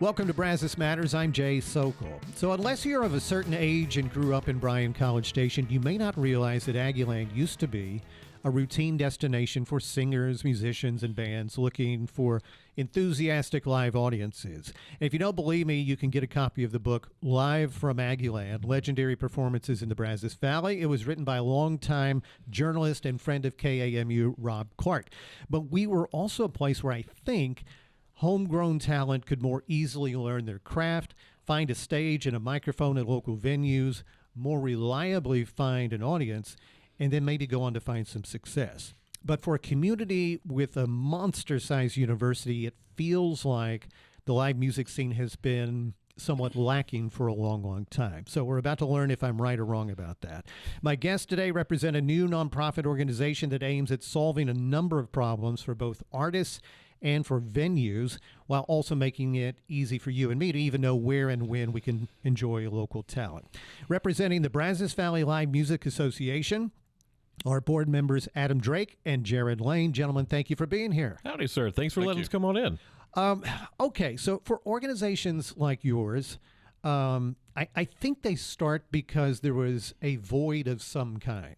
Welcome to Brazos Matters. I'm Jay Sokol. So unless you're of a certain age and grew up in Bryan College Station, you may not realize that Aggieland used to be a routine destination for singers, musicians, and bands looking for enthusiastic live audiences. And if you don't believe me, you can get a copy of the book Live from Aggieland, Legendary Performances in the Brazos Valley. It was written by longtime journalist and friend of KAMU, Rob Clark. But we were also a place where I think homegrown talent could more easily learn their craft, find a stage and a microphone at local venues, more reliably find an audience, and then maybe go on to find some success. But for a community with a monster-sized university, it feels like the live music scene has been somewhat lacking for a long, long time. So we're about to learn if I'm right or wrong about that. My guests today represent a new nonprofit organization that aims at solving a number of problems for both artists and for venues, while also making it easy for you and me to even know where and when we can enjoy local talent. Representing the Brazos Valley Live Music Association are board members Adam Drake and Jerrod Lane. Gentlemen, thank you for being here. Howdy, sir. Thanks for letting us come on in. Okay, so for organizations like yours, I think they start because there was a void of some kind.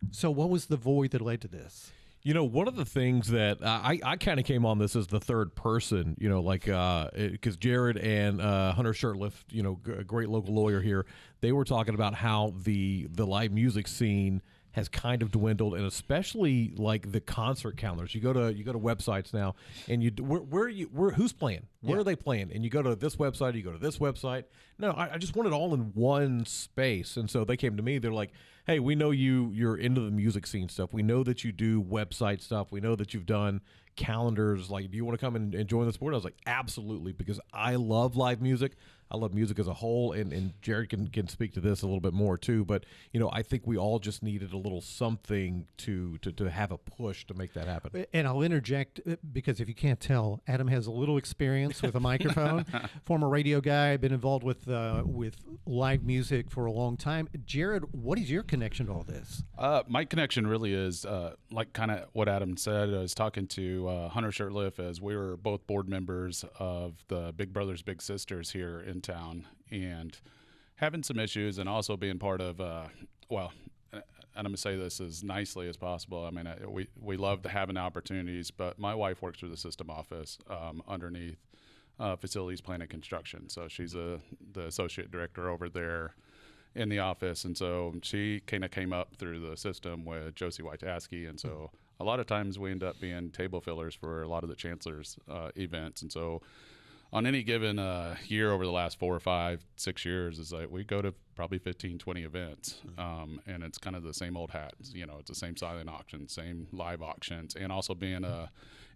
So what was the void that led to this? You know, one of the things that I kind of came on this as the third person, you know, like because Jerrod and Hunter Shurtleff, you know, a great local lawyer here, they were talking about how the live music scene has kind of dwindled, and especially like the concert calendars. You go to websites now, and who's playing? Where are they playing? And you go to this website, you go to this website. No, I just want it all in one space. And so they came to me. They're like, "Hey, we know you're into the music scene stuff. We know that you do website stuff. We know that you've done calendars. Like, do you want to come and join the sport?" I was like, "Absolutely," because I love live music. I love music as a whole, and Jerrod can speak to this a little bit more too. But you know, I think we all just needed a little something to have a push to make that happen. And I'll interject because if you can't tell, Adam has a little experience with a microphone. Former radio guy, been involved with live music for a long time. Jerrod, what is your connection to all this? My connection really is like kind of what Adam said. I was talking to Hunter Shurtleff, as we were both board members of the Big Brothers Big Sisters here in town, and having some issues, and also being part of and I'm going to say this as nicely as possible. I mean, we love having opportunities, but my wife works for the system office underneath facilities planning and construction. So she's the associate director over there in the office. And so she kind of came up through the system with Josie Wojtaszki. And so a lot of times we end up being table fillers for a lot of the chancellor's events. And so on any given year over the last 4 or 5, 6 years, is like we go to probably 15, 20 events. And it's kind of the same old hats. You know, it's the same silent auctions, same live auctions, and also being a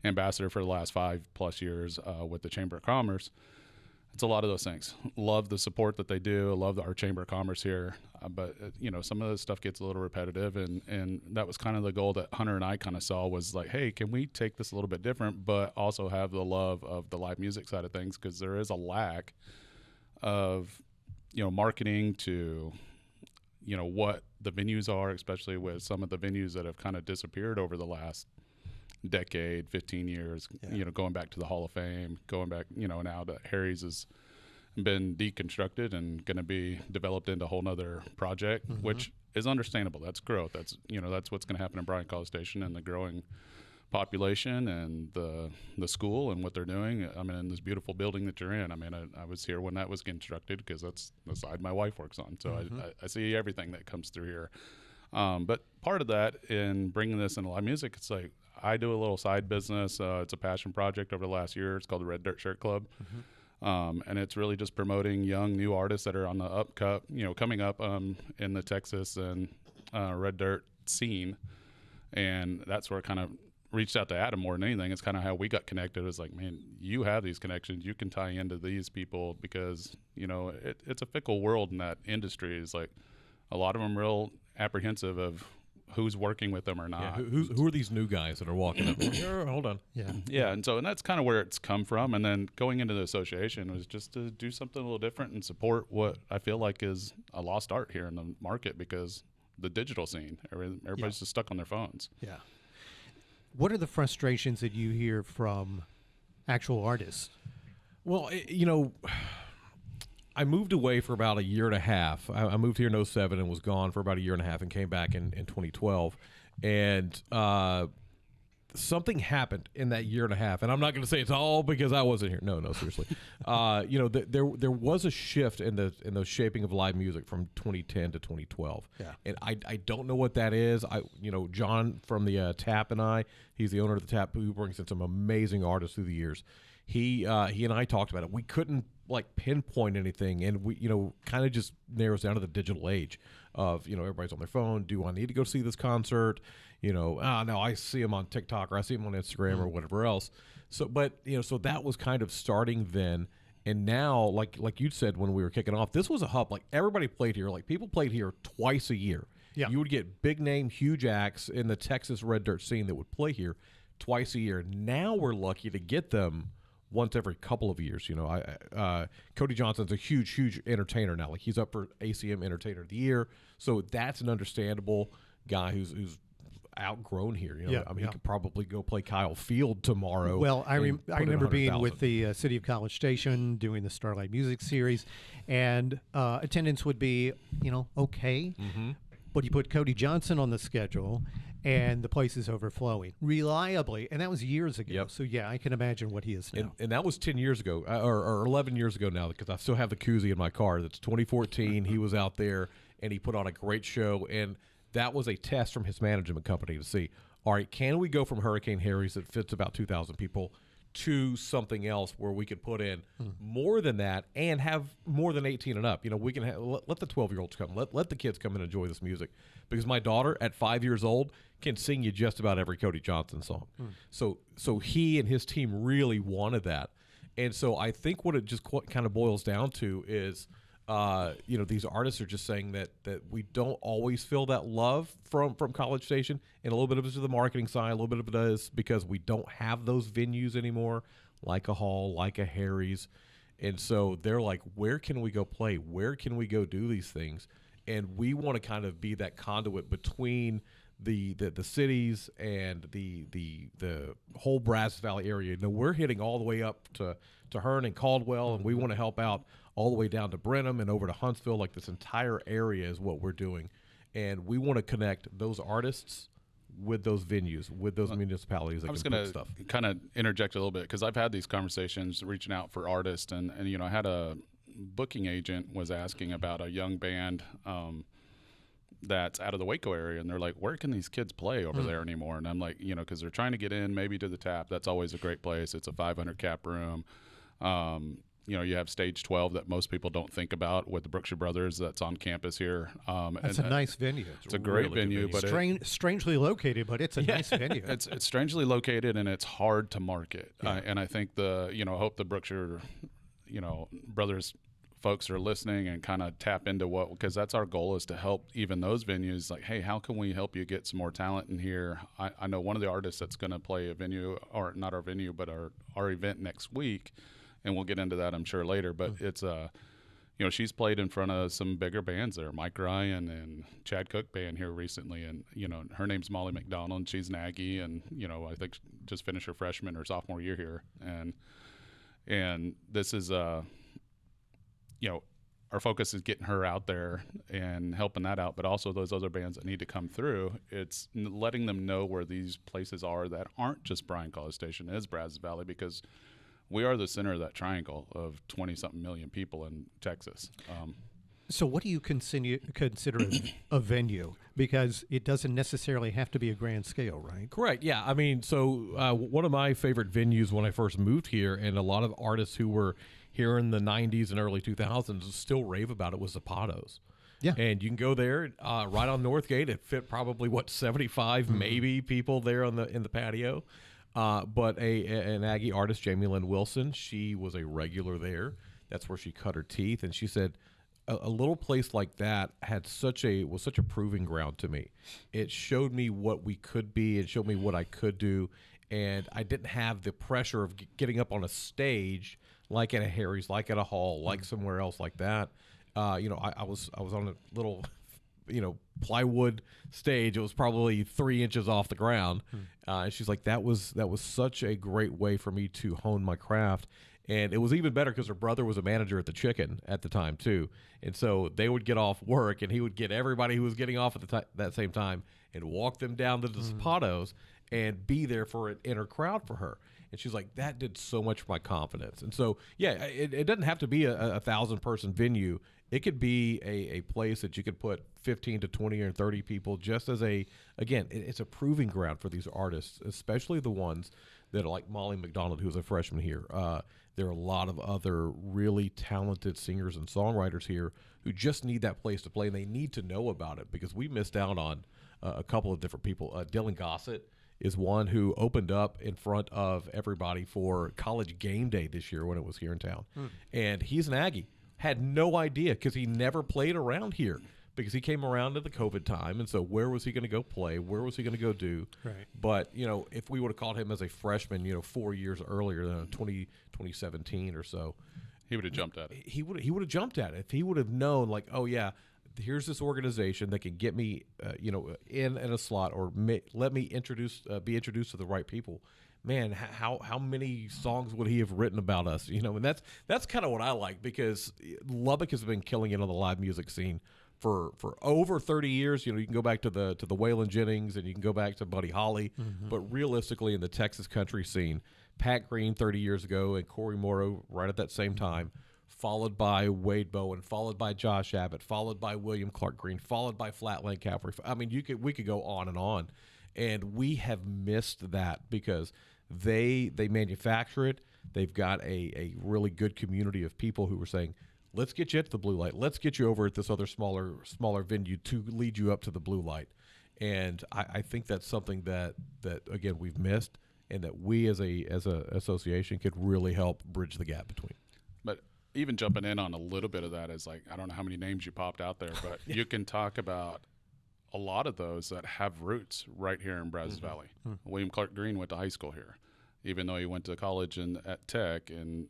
ambassador for the last 5+ years with the Chamber of Commerce. It's a lot of those things. Love the support that they do. Love our Chamber of Commerce here. But, you know, some of the stuff gets a little repetitive. And that was kind of the goal that Hunter and I kind of saw, was like, hey, can we take this a little bit different, but also have the love of the live music side of things? Because there is a lack of, you know, marketing to, you know, what the venues are, especially with some of the venues that have kind of disappeared over the last decade, 15 years, you know, going back to the Hall of Fame, going back, you know, now that Harry's has been deconstructed and going to be developed into a whole nother project, which is understandable. That's growth. That's, you know, that's what's going to happen in Bryan College Station and the growing population and the school and what they're doing. I mean, in this beautiful building that you're in, I mean, I was here when that was constructed, because that's the side my wife works on. So I see everything that comes through here. But part of that in bringing this into live music, it's like, I do a little side business. It's a passion project over the last year. It's called the Red Dirt Shirt Club. And it's really just promoting young, new artists that are on the coming up in the Texas and Red Dirt scene. And that's where I kind of reached out to Adam more than anything. It's kind of how we got connected. It's like, man, you have these connections. You can tie into these people, because, you know, it's a fickle world in that industry. It's like a lot of them real apprehensive of who's working with them or not. Yeah, who are these new guys that are walking up? Hold on. Yeah. And that's kind of where it's come from. And then going into the association was just to do something a little different and support what I feel like is a lost art here in the market, because the digital scene, everybody's just stuck on their phones. Yeah. What are the frustrations that you hear from actual artists? Well, I moved away for about a year and a half. I moved here in '07 and was gone for about a year and a half and came back in 2012. And something happened in that year and a half. And I'm not going to say it's all because I wasn't here. No, seriously. There was a shift in the shaping of live music from 2010 to 2012. Yeah. And I don't know what that is. John from the Tap and he's the owner of the Tap, who brings in some amazing artists through the years. He and I talked about it. We couldn't pinpoint anything, and we kind of just narrows down to the digital age of everybody's on their phone. Do I need to go see this concert? No, I see him on TikTok or I see him on Instagram or whatever else. So, but so that was kind of starting then, and now like you said when we were kicking off, this was a hub. Like everybody played here. Like people played here twice a year. Yeah, you would get big name, huge acts in the Texas red dirt scene that would play here twice a year. Now we're lucky to get them once every couple of years. Cody Johnson's a huge entertainer now. Like he's up for ACM Entertainer of the Year, so that's an understandable guy who's outgrown here. He could probably go play Kyle Field tomorrow. Well, I remember being with the City of College Station doing the Starlight Music Series, and attendance would be okay, but you put Cody Johnson on the schedule, and the place is overflowing reliably, and that was years ago. Yep. So yeah, I can imagine what he is now. And that was 10 years ago, or 11 years ago now, because I still have the koozie in my car. That's 2014. He was out there, and he put on a great show, and that was a test from his management company to see, all right, can we go from Hurricane Harry's that fits about 2,000 people to something else where we could put in more than that and have more than 18 and up. We can let the 12-year-olds come. Let the kids come and enjoy this music, because my daughter at 5 years old can sing you just about every Cody Johnson song. So he and his team really wanted that. And so I think what it just kind of boils down to is these artists are just saying that we don't always feel that love from College Station, and a little bit of it is the marketing side, a little bit of it is because we don't have those venues anymore, like a Hall, like a Harry's. And so they're like, where can we go play? Where can we go do these things? And we want to kind of be that conduit between the cities and the whole Brazos Valley area. We're hitting all the way up to Hearn and Caldwell, and we want to help out all the way down to Brenham and over to Huntsville. Like this entire area is what we're doing, and we want to connect those artists with those venues, with those municipalities. That I was going to kind of interject a little bit, because I've had these conversations reaching out for artists, and I had a booking agent was asking about a young band that's out of the Waco area, and they're like, where can these kids play over there anymore? And I'm like, because they're trying to get in maybe to the Tap. That's always a great place. It's a 500 cap room. You have Stage 12 that most people don't think about with the Brookshire Brothers that's on campus here. That's a nice venue. It's a great venue, but strangely located, but it's a nice venue. It's strangely located, and it's hard to market. And I think hope the Brookshire, Brothers folks are listening and kind of tap into because that's our goal, is to help even those venues. Like, hey, how can we help you get some more talent in here? I know one of the artists that's going to play a venue, or not our venue, but our event next week, and we'll get into that, I'm sure, later. But it's she's played in front of some bigger bands there, Mike Ryan and Chad Cook band here recently, and her name's Molly McDonald, and she's an Aggie, and I think just finished her freshman or sophomore year here, and this is our focus is getting her out there and helping that out, but also those other bands that need to come through. It's letting them know where these places are that aren't just Bryan College Station, is Brazos Valley, because we are the center of that triangle of 20-something million people in Texas. So what do you consider a venue? Because it doesn't necessarily have to be a grand scale, right? Correct. Yeah. I mean, so one of my favorite venues when I first moved here, and a lot of artists who were here in the 90s and early 2000s still rave about it, was Zapatos. Yeah. And you can go there right on Northgate. It fit probably, 75 maybe people there in the patio. But an Aggie artist, Jamie Lynn Wilson, she was a regular there. That's where she cut her teeth. And she said a little place like that was such a proving ground to me. It showed me what we could be. It showed me what I could do. And I didn't have the pressure of getting up on a stage like at a Harry's, like at a Hall, like somewhere else like that. I was on a little, plywood stage. It was probably 3 inches off the ground. And she's like, that was such a great way for me to hone my craft. And it was even better because her brother was a manager at the Chicken at the time, too. And so they would get off work, and he would get everybody who was getting off at that same time and walk them down to the Zapatos and be there for an inner crowd for her. And she's like, that did so much for my confidence. And so, yeah, it doesn't have to be a 1,000-person venue. It could be a place that you could put 15 to 20 or 30 people just as it's a proving ground for these artists, especially the ones that are like Molly McDonald, who's a freshman here. There are a lot of other really talented singers and songwriters here who just need that place to play, and they need to know about it because we missed out on a couple of different people. Dylan Gossett is one who opened up in front of everybody for College Game Day this year when it was here in town. And he's an Aggie. Had no idea because he never played around here because he came around at the COVID time. And so where was he going to go play? Where was he going to go do? Right. But, if we would have called him as a freshman, 4 years earlier than 2017 or so, he would have jumped at it. He would have jumped at it. If he would have known, like, oh, yeah, here's this organization that can get me, in a slot or let me be introduced to the right people. Man, how many songs would he have written about us? And that's kind of what I like because Lubbock has been killing it on the live music scene for over 30 years. You can go back to the Waylon Jennings and you can go back to Buddy Holly, but realistically in the Texas country scene, Pat Green 30 years ago and Corey Morrow right at that same time, followed by Wade Bowen, followed by Josh Abbott, followed by William Clark Green, followed by Flatland Cavalry. I mean, we could go on, and we have missed that because they manufacture it. They've got a really good community of people who are saying, let's get you at the blue light. Let's get you over at this other smaller venue to lead you up to the blue light. And I think that's something that again we've missed, and that we as a association could really help bridge the gap between. But even jumping in on a little bit of that is like, I don't know how many names you popped out there, but you can talk about a lot of those that have roots right here in Brazos Valley. William Clark Green went to high school here, even though he went to college at Tech and,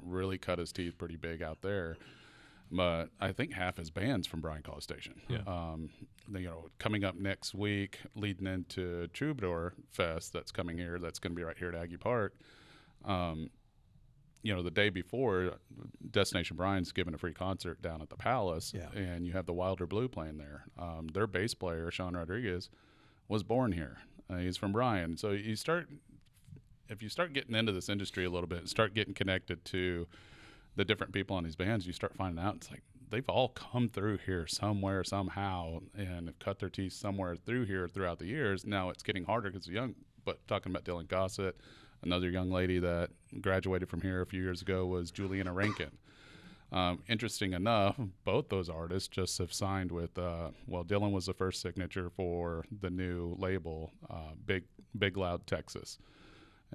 really cut his teeth pretty big out there. But I think half his band's from Bryan College Station. Yeah. Coming up next week, leading into Troubadour Fest that's coming here, that's going to be right here at Aggie Park. The day before, Destination Bryan's giving a free concert down at the Palace, and you have the Wilder Blue playing there. Their bass player, Sean Rodriguez, was born here. He's from Bryan. So if you start getting into this industry a little bit, start getting connected to the different people on these bands, you start finding out it's like they've all come through here somewhere, somehow, and have cut their teeth somewhere through here throughout the years. Now it's getting harder because young, but talking about Dylan Gossett, another young lady that graduated from here a few years ago was Juliana Rankin. Interesting enough, both those artists just have signed with, Dylan was the first signature for the new label, Big Loud Texas.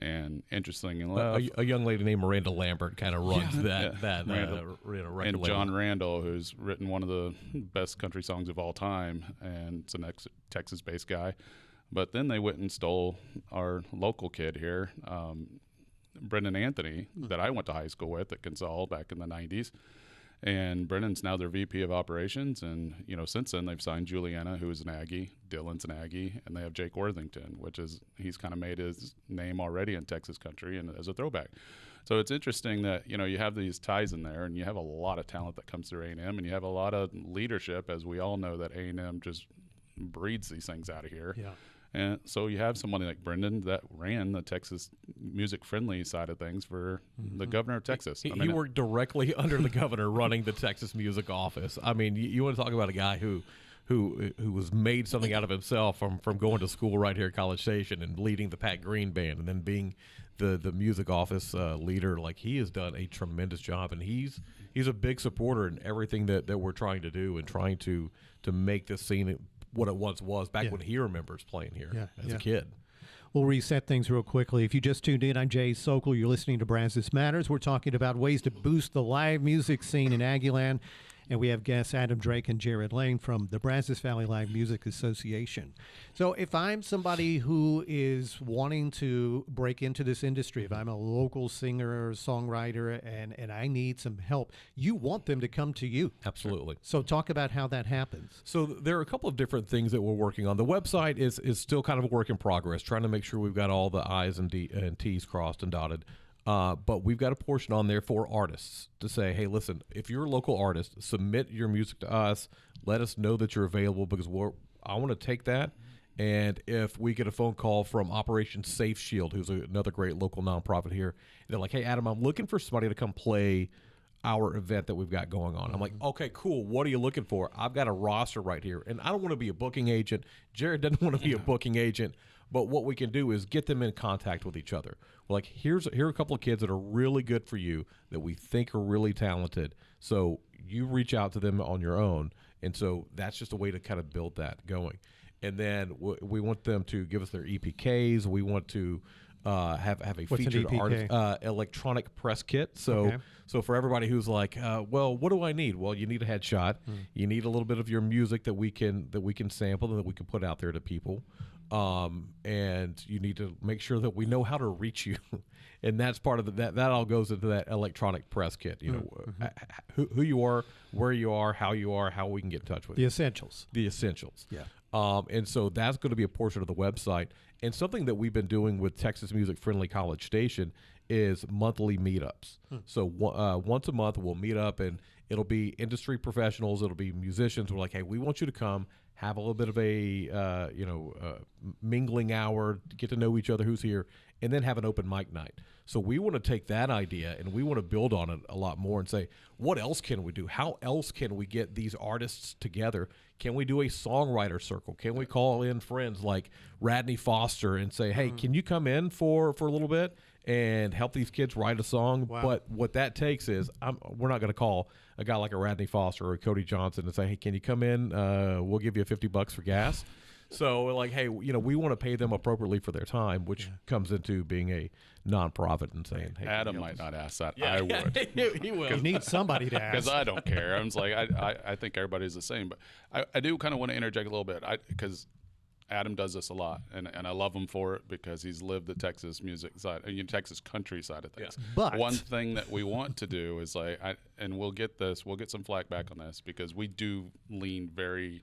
And interesting enough, a young lady named Miranda Lambert kind of runs that record and label. John Randall, who's written one of the best country songs of all time, and it's an Texas-based guy. But then they went and stole our local kid here, Brendan Anthony, that I went to high school with at Consol back in the 90s. And Brendan's now their VP of operations. And, since then they've signed Juliana, who is an Aggie, Dylan's an Aggie, and they have Jake Worthington, he's kind of made his name already in Texas country and as a throwback. So it's interesting that, you have these ties in there and you have a lot of talent that comes through A&M, and you have a lot of leadership, as we all know that A&M just breeds these things out of here. Yeah. And so you have somebody like Brendan that ran the Texas music-friendly side of things for the governor of Texas. He worked directly under the governor running the Texas music office. I mean, you want to talk about a guy who was made something out of himself from going to school right here at College Station and leading the Pat Green band and then being the music office leader. Like, he has done a tremendous job, and he's a big supporter in everything that we're trying to do and trying to make this scene what it once was back when he remembers playing here as a kid. We'll reset things real quickly. If you just tuned in, I'm Jay Sokol. You're listening to Brazos Matters. We're talking about ways to boost the live music scene in Aggieland. And we have guests Adam Drake and Jerrod Lane from the Brazos Valley Live Music Association. So if I'm somebody who is wanting to break into this industry, if I'm a local singer or songwriter and I need some help, you want them to come to you. Absolutely. So talk about how that happens. So there are a couple of different things that we're working on. The website is still kind of a work in progress, trying to make sure we've got all the I's and T's crossed and dotted. But we've got a portion on there for artists to say, hey, listen, if you're a local artist, submit your music to us. Let us know that you're available because I want to take that. And if we get a phone call from Operation Safe Shield, who's another great local nonprofit here, they're like, hey, Adam, I'm looking for somebody to come play our event that we've got going on. I'm like, okay, cool. What are you looking for? I've got a roster right here. And I don't want to be a booking agent. Jerrod doesn't want to be a booking agent. But what we can do is get them in contact with each other. We're like, here are a couple of kids that are really good for you that we think are really talented. So you reach out to them on your own. And so that's just a way to kind of build that going. And then we want them to give us their EPKs. We want to have a What's featured an EPK? artist electronic press kit. So so for everybody who's like, well, what do I need? Well, you need a headshot. You need a little bit of your music that we can sample and that we can put out there to people. And you need to make sure that we know how to reach you. And that's part of that all goes into that electronic press kit. You know, who you are, where you are, how we can get in touch with you. The essentials. The essentials. Yeah. And so that's going to be a portion of the website. And something that we've been doing with Texas Music Friendly College Station is monthly meetups. So once a month we'll meet up, and it'll be industry professionals, it'll be musicians. We're like, hey, we want you to come have a little bit of a mingling hour, get to know each other, who's here, and then have an open mic night. So we want to take that idea and we want to build on it a lot more and say, what else can we do? How else can we get these artists together? Can we do a songwriter circle? Can we call in friends like Radney Foster and say, hey, can you come in for a little bit and help these kids write a song? Wow. But what that takes is we're not going to call a guy like a Radney Foster or a Cody Johnson and say, hey, can you come in? We'll give you $50 for gas. So we're like, hey, we want to pay them appropriately for their time, which comes into being a nonprofit and saying, hey, Adam might not ask that. I would. He will. You need somebody to ask. Because I don't care. I'm just like, I think everybody's the same. But I do kind of want to interject a little bit because Adam does this a lot, and I love him for it because he's lived the Texas music side, Texas country side of things. Yeah. But one thing that we want to do is and we'll get some flack back on this because we do lean very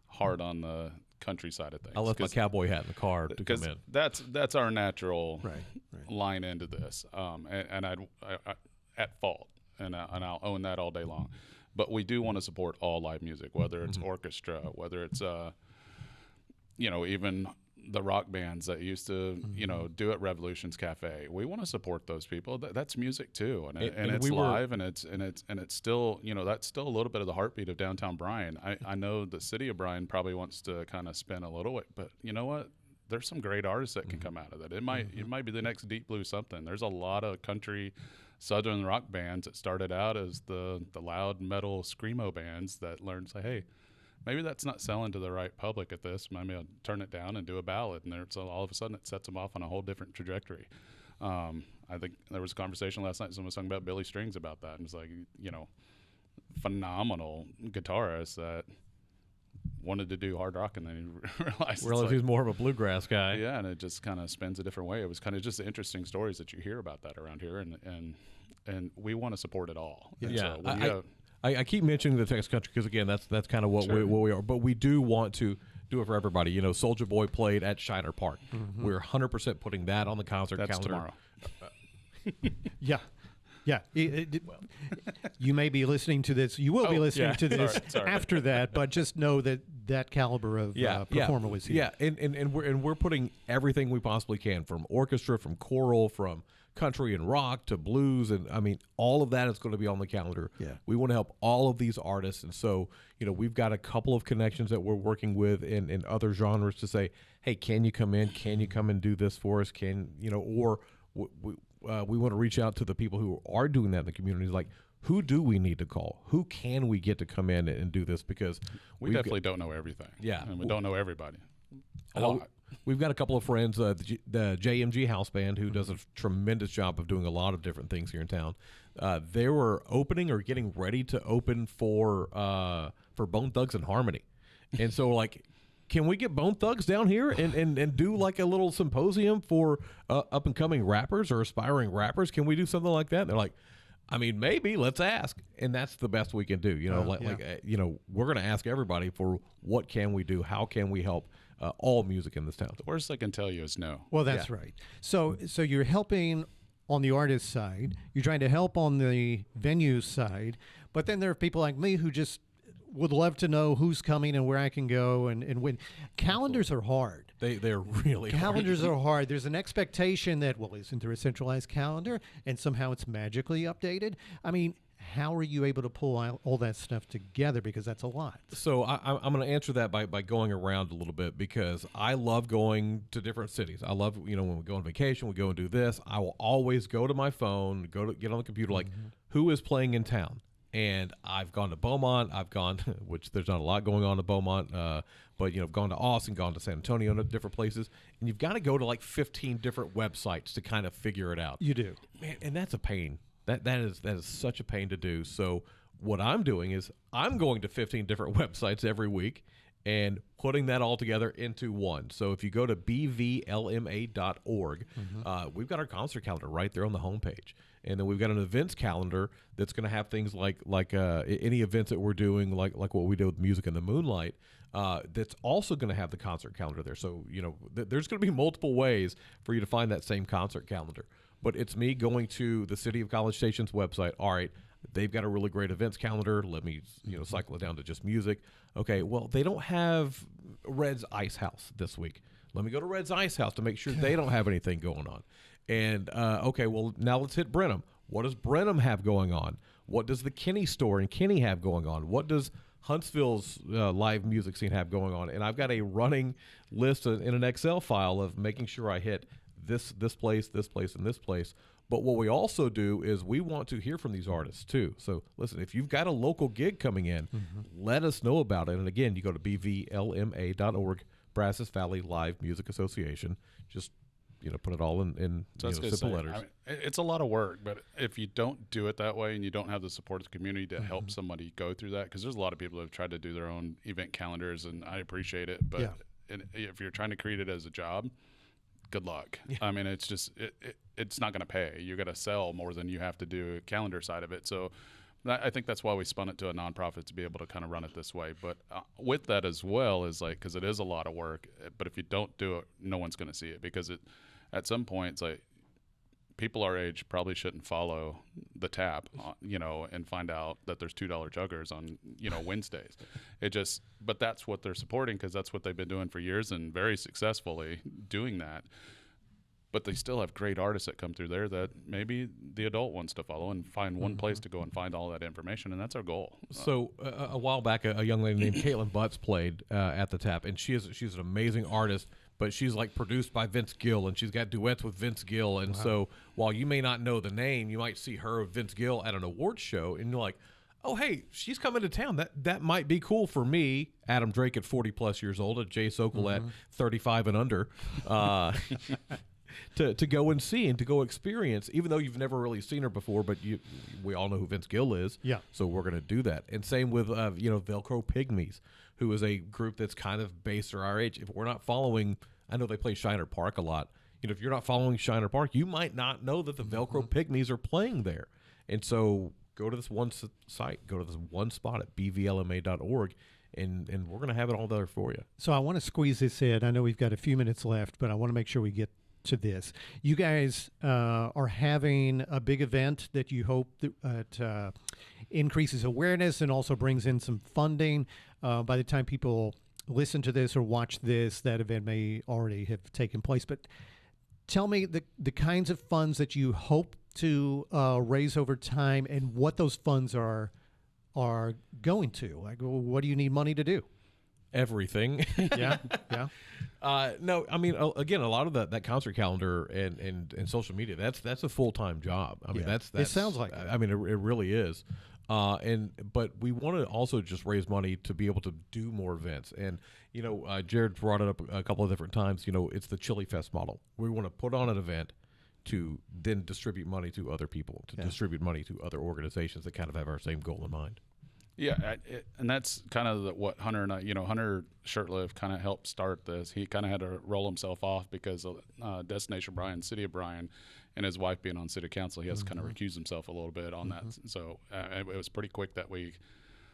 hard on the country side of things. I left my cowboy hat in the car to come in. That's our natural Right. line into this, and I at fault, and I'll own that all day long. But we do want to support all live music, whether it's orchestra, whether it's even the rock bands that used to do at Revolution's Cafe. We want to support those people. That's music too, and it's live, and it's still that's still a little bit of the heartbeat of downtown Bryan. I know the city of Bryan probably wants to kind of spin a little bit, but you know what? There's some great artists that can come out of that. It might be the next Deep Blue something. There's a lot of country southern rock bands that started out as the loud metal screamo bands that learned to say, hey, maybe that's not selling to the right public at this. Maybe I'll turn it down and do a ballad. And all of a sudden it sets them off on a whole different trajectory. I think there was a conversation last night. Someone was talking about Billy Strings about that. And it's like, phenomenal guitarist that wanted to do hard rock, and then he realized he's more of a bluegrass guy. Yeah, and it just kind of spins a different way. It was kind of just interesting stories that you hear about that around here, and we want to support it all. Yeah, so I keep mentioning the Texas country because again, that's kind of what we are. But we do want to do it for everybody. Soulja Boy played at Shiner Park. We're 100% putting that on the concert calendar tomorrow. Yeah. You may be listening to this. You will be listening to this Sorry. after that, but just know that caliber of performer was here. Yeah, and we're putting everything we possibly can, from orchestra, from choral, from country and rock to blues, and I mean all of that is going to be on the calendar. Yeah. We want to help all of these artists, and so we've got a couple of connections that we're working with in other genres to say, hey, can you come in? Can you come and do this for us? Or we want to reach out to the people who are doing that in the communities, like, who do we need to call? Who can we get to come in and do this? Because we definitely don't know everything. Yeah. And we don't know everybody. We've got a couple of friends, the JMG House Band, who does a tremendous job of doing a lot of different things here in town. They were opening or getting ready to open for Bone Thugs and Harmony. And so, like, can we get Bone Thugs down here and do like a little symposium for up-and-coming rappers or aspiring rappers? Can we do something like that? And they're like, I mean, maybe, let's ask. And that's the best we can do. We're going to ask everybody for what can we do? How can we help all music in this town? The worst I can tell you is no. Well, that's right. So you're helping on the artist side. You're trying to help on the venue side. But then there are people like me who just would love to know who's coming and where I can go and when. Calendars are hard. They're really Calendars are hard. There's an expectation that, well, isn't there a centralized calendar? And somehow it's magically updated. I mean, how are you able to pull all that stuff together? Because that's a lot. So I'm going to answer that by going around a little bit, because I love going to different cities. I love, when we go on vacation, we go and do this. I will always go to my phone, get on the computer, like, who is playing in town? And I've gone to Beaumont. I've gone, which there's not a lot going on at Beaumont, but I've gone to Austin, gone to San Antonio, and different places. And you've got to go to like 15 different websites to kind of figure it out. You do, man, and that's a pain. That is such a pain to do. So what I'm doing is I'm going to 15 different websites every week and putting that all together into one. So if you go to bvlma.org, we've got our concert calendar right there on the homepage. And then we've got an events calendar that's going to have things like any events that we're doing, like what we do with Music in the Moonlight, that's also going to have the concert calendar there. So, there's going to be multiple ways for you to find that same concert calendar. But it's me going to the City of College Station's website. All right, they've got a really great events calendar. Let me, cycle it down to just music. Okay, well, they don't have Red's Ice House this week. Let me go to Red's Ice House to make sure they don't have anything going on. And, okay, well, now let's hit Brenham. What does Brenham have going on? What does the Kinney store in Kinney have going on? What does Huntsville's live music scene have going on? And I've got a running list in an Excel file of making sure I hit this place, and this place. But what we also do is we want to hear from these artists too. So listen, if you've got a local gig coming in, let us know about it. And again, you go to bvlma.org, Brazos Valley Live Music Association. Just put it all in simple letters. I mean, it's a lot of work, but if you don't do it that way and you don't have the support of the community to help somebody go through that, because there's a lot of people who have tried to do their own event calendars, and I appreciate it, but if you're trying to create it as a job, good luck. Yeah. I mean, it's just it's not going to pay. You got to sell more than you have to do a calendar side of it. So I think that's why we spun it to a nonprofit, to be able to kind of run it this way. But with that as well is like, because it is a lot of work, but if you don't do it, no one's going to see it, because at some point it's like people our age probably shouldn't follow the tap, and find out that there's $2 juggers on, Wednesdays. But that's what they're supporting, because that's what they've been doing for years and very successfully doing that. But they still have great artists that come through there that maybe the adult wants to follow and find one place to go and find all that information, and that's our goal. So a while back, a young lady named Caitlin Butts played at the Tap, and she's an amazing artist, but she's like produced by Vince Gill, and she's got duets with Vince Gill. And so while you may not know the name, you might see her with Vince Gill at an awards show, and you're like, oh, hey, she's coming to town. That might be cool for me, Adam Drake at 40-plus years old, and Jay Sokol at 35 and under, to go and see and to go experience, even though you've never really seen her before, but we all know who Vince Gill is. Yeah. So we're going to do that. And same with, Velcro Pygmies, who is a group that's kind of based or our age. If we're not following, I know they play Shiner Park a lot. If you're not following Shiner Park, you might not know that the Velcro Pygmies are playing there. And so go to this one site, go to this one spot at bvlma.org, and we're going to have it all there for you. So I want to squeeze this in. I know we've got a few minutes left, but I want to make sure we get to this. You guys are having a big event that you hope that increases awareness and also brings in some funding. By the time people listen to this or watch this, that event may already have taken place. But tell me the kinds of funds that you hope to raise over time and what those funds are going to. Like, what do you need money to do? Everything. Yeah. No, I mean, again, a lot of that concert calendar and social media, that's a full-time job. I mean, that's it sounds like I mean, it really is. But we want to also just raise money to be able to do more events. And, Jerrod brought it up a couple of different times. It's the Chili Fest model. We want to put on an event to then distribute money to other people, to distribute money to other organizations that kind of have our same goal in mind. Yeah, and that's kind of what Hunter and I, Hunter Shirtlift kind of helped start this. He kind of had to roll himself off because of Destination Bryan, City of Bryan, and his wife being on city council. He has to kind of recuse himself a little bit on that. So it was pretty quick that we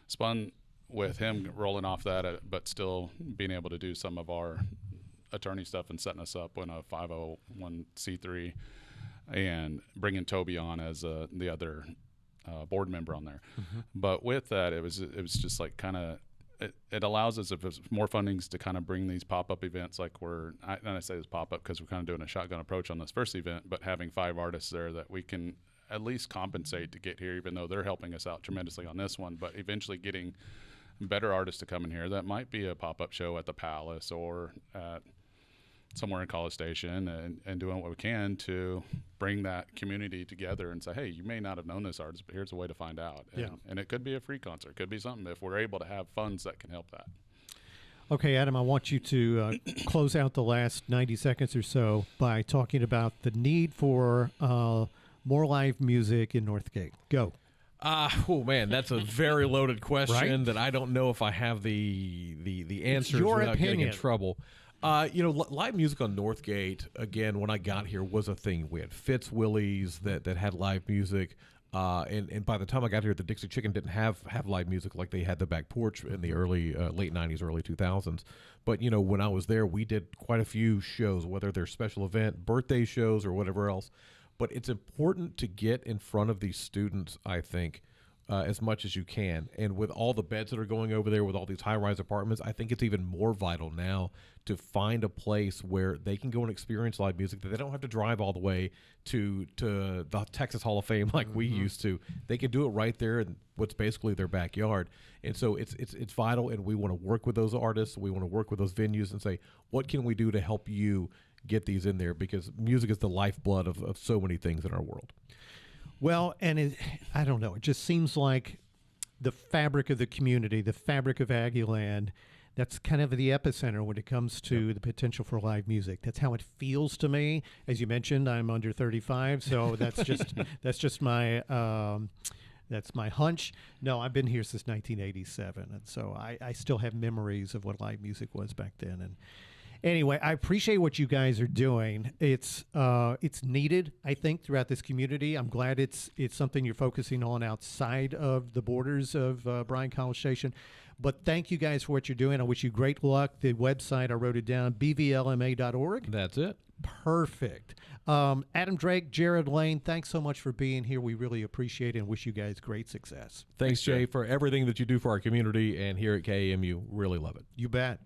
spun with him rolling off that, but still being able to do some of our attorney stuff and setting us up in a 501c3. and bringing Toby on as the other board member on there. But with that, it was just like kind of it allows us, if there's more fundings, to kind of bring these pop-up events like I say this pop-up because we're kind of doing a shotgun approach on this first event, but having 5 artists there that we can at least compensate to get here, even though they're helping us out tremendously on this one, but eventually getting better artists to come in here. That might be a pop-up show at the Palace or at somewhere in College Station, and doing what we can to bring that community together and say, hey, you may not have known this artist, but here's a way to find out. And it could be a free concert. It could be something if we're able to have funds that can help that. Okay, Adam, I want you to close out the last 90 seconds or so by talking about the need for more live music in Northgate. Go. Oh man, that's a very loaded question Right? that I don't know if I have the answers your without getting in opinion. trouble. Live music on Northgate, again, when I got here, was a thing. We had Fitz Willie's that had live music. And by the time I got here, the Dixie Chicken didn't have live music like they had the Back Porch in the late 90s, early 2000s. But, when I was there, we did quite a few shows, whether they're special event, birthday shows, or whatever else. But it's important to get in front of these students, I think, as much as you can. And with all the beds that are going over there, with all these high-rise apartments, I think it's even more vital now to find a place where they can go and experience live music, that they don't have to drive all the way to the Texas Hall of Fame like we used to. They can do it right there in what's basically their backyard. And so it's vital, and we want to work with those artists. We want to work with those venues and say, what can we do to help you get these in there? Because music is the lifeblood of so many things in our world. Well, and I don't know. It just seems like the fabric of the community, the fabric of Aggieland, that's kind of the epicenter when it comes to the potential for live music. That's how it feels to me. As you mentioned, I'm under 35, so that's just my that's my hunch. No, I've been here since 1987, and so I still have memories of what live music was back then. And anyway, I appreciate what you guys are doing. It's needed, I think, throughout this community. I'm glad it's something you're focusing on outside of the borders of Bryan College Station. But thank you guys for what you're doing. I wish you great luck. The website, I wrote it down, bvlma.org. That's it. Perfect. Adam, Drake, Jerrod Lane, thanks so much for being here. We really appreciate it and wish you guys great success. Thanks, Jay, for everything that you do for our community, and here at KAMU, really love it. You bet.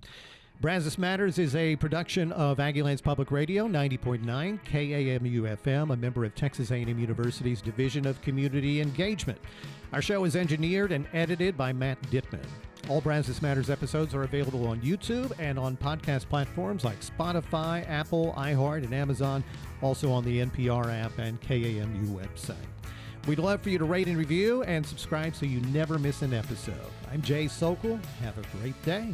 Brazos Matters is a production of Aggieland's Public Radio, 90.9 KAMU-FM, a member of Texas A&M University's Division of Community Engagement. Our show is engineered and edited by Matt Dittman. All Brazos Matters episodes are available on YouTube and on podcast platforms like Spotify, Apple, iHeart, and Amazon, also on the NPR app and KAMU website. We'd love for you to rate and review and subscribe so you never miss an episode. I'm Jay Sokol. Have a great day.